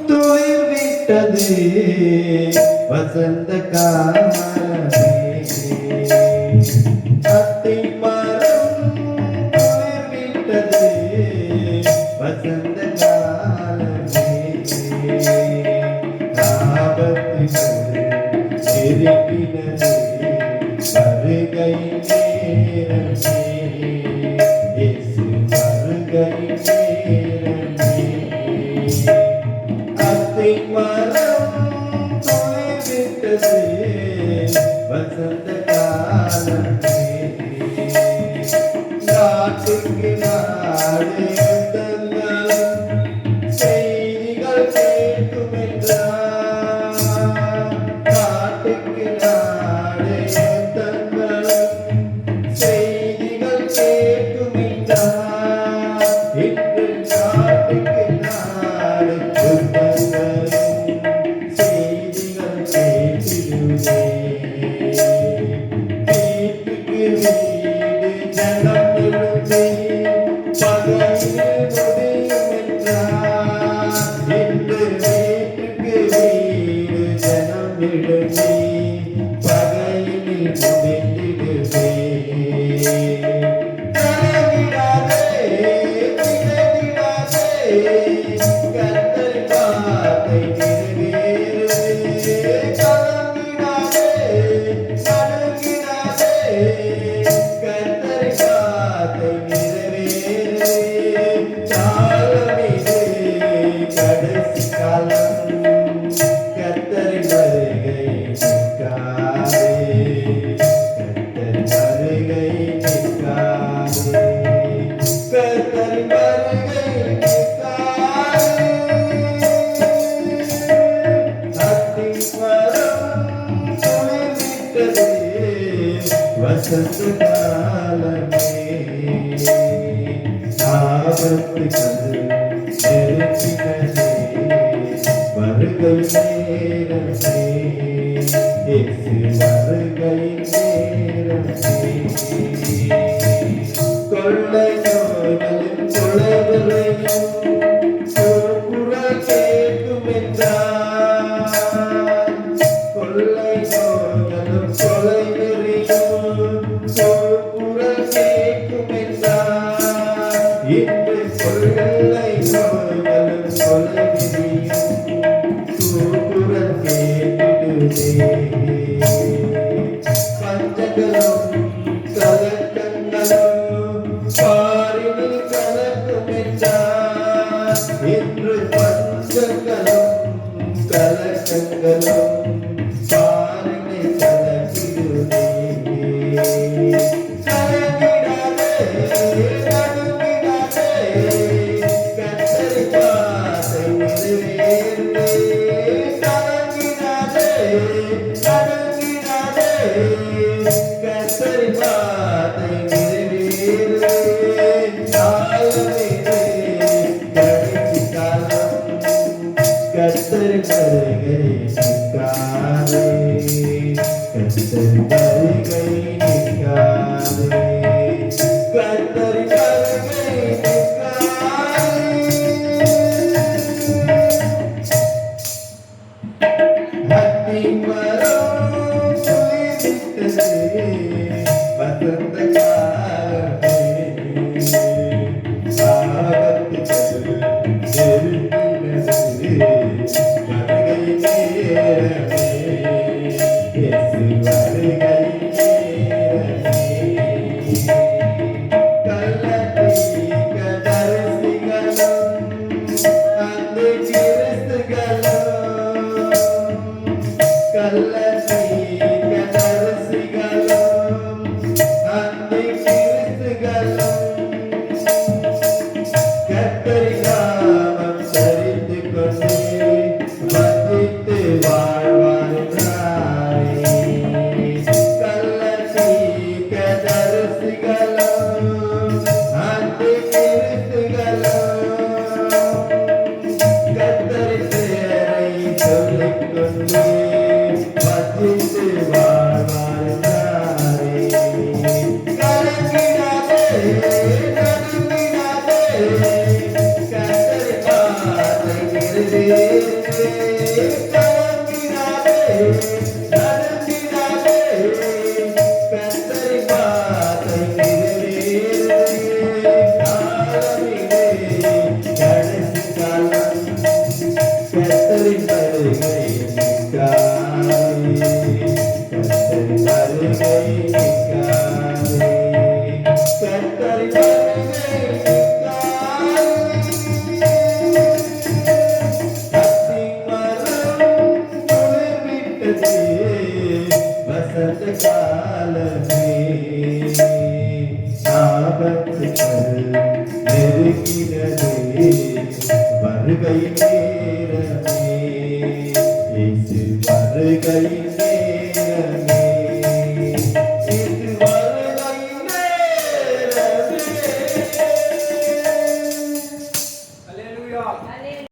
துளிர்விட்டது வசந்த காலமே அத்தி மரம் துளிர்விட்டது வசந்த காலமே ஆபத்துகள் நெருங்கினது வருகை நேரமே இயேசு வருகை நேரமே அத்தி மரம் துளிர்விட்டது வசந்த காலமே நாட்டுக்கு நாடு யுத்தங்கள் செய்திகள் கேட்குமென்றார் நாட்டுக்கு நாடு யுத்தங்கள் செய்திகள் கேட்குமென்றார் இன்று நாட்டுக்கு நாடு யுத்தங்கள் செய்திகள் கேட்டிடுவே வீட்டுக்கு வீடு ஜனம் எழுந்தே பகையில் முடியும் என்றார் இன்று வீட்டுக்கு வீடு ஜனம் எழுந்தே பகையில் முடிந்திடுவே கலங்கிடாதே திகைத்திடாதே கர்த்தர் வார்த்தை நிறைவேறுதே கலங்கிடாதே நடுங்கிடாதே கர்த்தர் வார்த்தை நிறைவேறுதே காலமிது கடைசி காலம் கர்த்தர் வருகை நிற்காதே கர்த்தர் வருகை நிற்காதே கர்த்தர் வருகை நிற்காதே அத்தி மரம் துளிர்விட்டது வசந்த காலமே ஆபத்துகள் நெருங்கினதே வருகை நேரமே இயேசு வருகை நேரமே கொள்ளை நோய்களின் கொலைகளையும் குரல் கேட்குமென்றார் கொள்ளை நோய்களும் கொலை வெறியும் குரல் கேட்குமென்றார் இன்று கொள்ளை நோய்களும் கொலை வெறியும் குரல் கேட்டிடுவே பஞ்சங்களும் கலக்கங்களும் பாரினில் கலக்குமென்றார் இன்று பஞ்சங்களும் கலக்கங்களும் பாரினில் கலக்கிடுவே கலங்கிடாதே நடுங்கிடாதே கர்த்தர் வார்த்தை நிறைவேறுதே கலங்கிடாதே நடுங்கிடாதே கர்த்தர் வார்த்தை நிறைவேறுதே காலமிது கடைசி காலம் கர்த்தர் வருகை நிற்காதே கர்த்தர் வருகை நிற்காதே கர்த்தர் வருகை நிற்காதே அத்தி மரம் துளிர்விட்டது வசந்த காலமே ஆபத்துகள் நெருங்கினது வருகை நேரமே இயேசு வருகை நேரமே கள்ளத்தி கதரிசிகளும் அந்த கிறிஸ்துகளும் கள்ளத்தி கதரிசிகளும் அந்த கிறிஸ்துகளும் கர்த்தரின் நாமம் தரித்துக் கொண்டே வஞ்சித்து வாழ்வாரினாரே கள்ளத்தி கதரிசிகளும் அந்த கிறிஸ்துகளும் கர்த்தரின் பெயரை சொல்லிக் கொண்டே வஞ்சித்து வாழ்வாரினாரே கலங்கிடாதே நடுங்கிடாதே கர்த்தர் வார்த்தை வசந்த காலமே ஆபத்துகள் நெருங்கினதே வருகை நேரமே